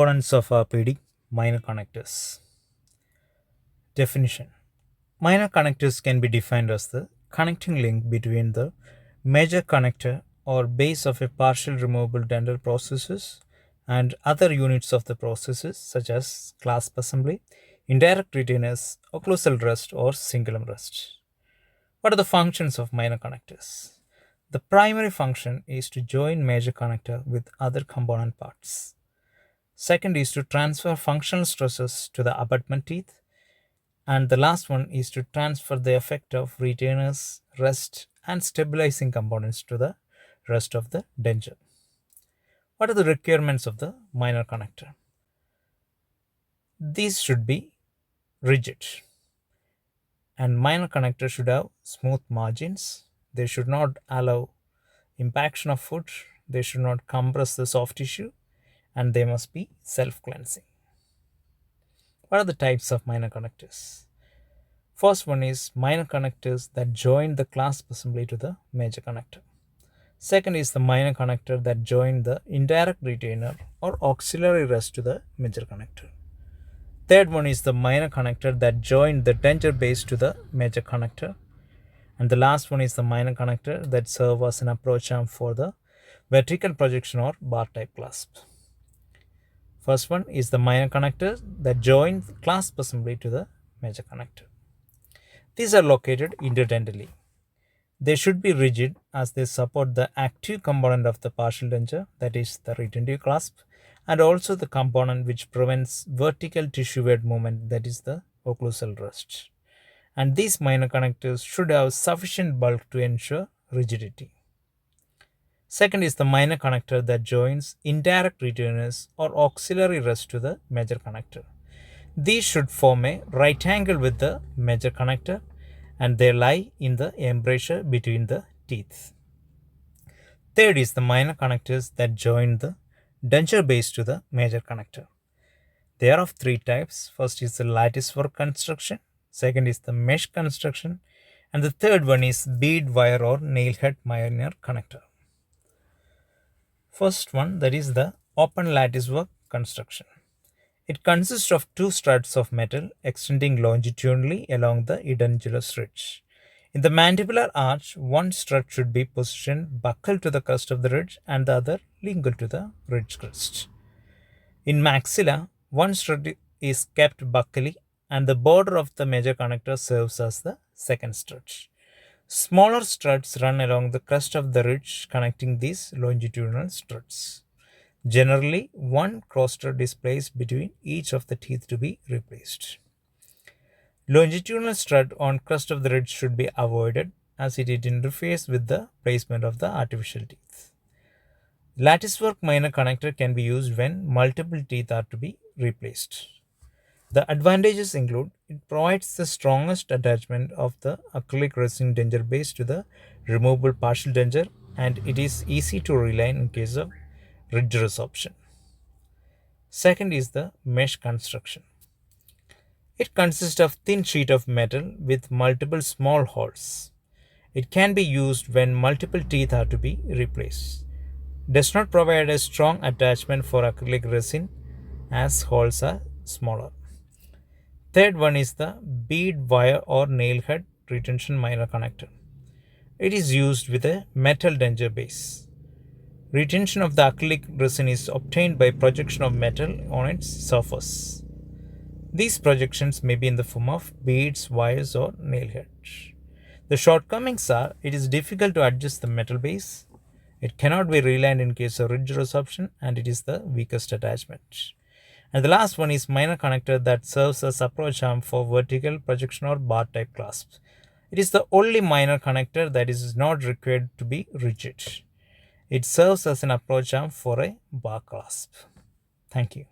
Components of FPD, minor connectors. Definition. Minor connectors can be defined as the connecting link between the major connector or base of a partial removable dental processes and other units of the processes such as clasp assembly, indirect retainers, occlusal rest or cingulum rest. What are the functions of minor connectors? The primary function is to join major connector with other component parts. Second is to transfer functional stresses to the abutment teeth. And the last one is to transfer the effect of retainers, rest, and stabilizing components to the rest of the denture. What are the requirements of the minor connector? These should be rigid. And minor connector should have smooth margins. They should not allow impaction of food. They should not compress the soft tissue. And they must be self-cleansing. What are the types of minor connectors? First one is minor connectors that join the clasp assembly to the major connector. Second is the minor connector that join the indirect retainer or auxiliary rest to the major connector. Third one is the minor connector that join the denture base to the major connector. And the last one is the minor connector that serve as an approach arm for the vertical projection or bar type clasp. First one is the minor connector that join the clasp assembly to the major connector. These are located interdentally. They should be rigid as they support the active component of the partial denture, that is the retentive clasp, and also the component which prevents vertical tissue weight movement, that is the occlusal rest. And these minor connectors should have sufficient bulk to ensure rigidity. Second is the minor connector that joins indirect retainers or auxiliary rest to the major connector. These should form a right angle with the major connector and they lie in the embrasure between the teeth. Third is the minor connectors that join the denture base to the major connector. They are of three types. First is the lattice work construction, second is the mesh construction, and the third one is bead wire or nail head minor connector. First one, that is the open lattice work construction. It consists of two struts of metal extending longitudinally along the edentulous ridge. In the mandibular arch, one strut should be positioned buccal to the crest of the ridge and the other lingual to the ridge crest. In maxilla, one strut is kept buccally and the border of the major connector serves as the second strut. Smaller struts run along the crest of the ridge connecting these longitudinal struts. Generally, one cross strut is placed between each of the teeth to be replaced. Longitudinal strut on crest of the ridge should be avoided as it interferes with the placement of the artificial teeth. Latticework minor connector can be used when multiple teeth are to be replaced. The advantages include it provides the strongest attachment of the acrylic resin denture base to the removable partial denture and it is easy to reline in case of ridge resorption. Second is the mesh construction. It consists of thin sheet of metal with multiple small holes. It can be used when multiple teeth are to be replaced. Does not provide a strong attachment for acrylic resin as holes are smaller. Third one is the bead wire or nail head retention minor connector. It is used with a metal denture base. Retention of the acrylic resin is obtained by projection of metal on its surface. These projections may be in the form of beads, wires, or nail heads. The shortcomings are it is difficult to adjust the metal base, it cannot be relined in case of ridge resorption, and it is the weakest attachment. And the last one is minor connector that serves as approach arm for vertical projection or bar type clasps. It is the only minor connector that is not required to be rigid. It serves as an approach arm for a bar clasp. Thank you.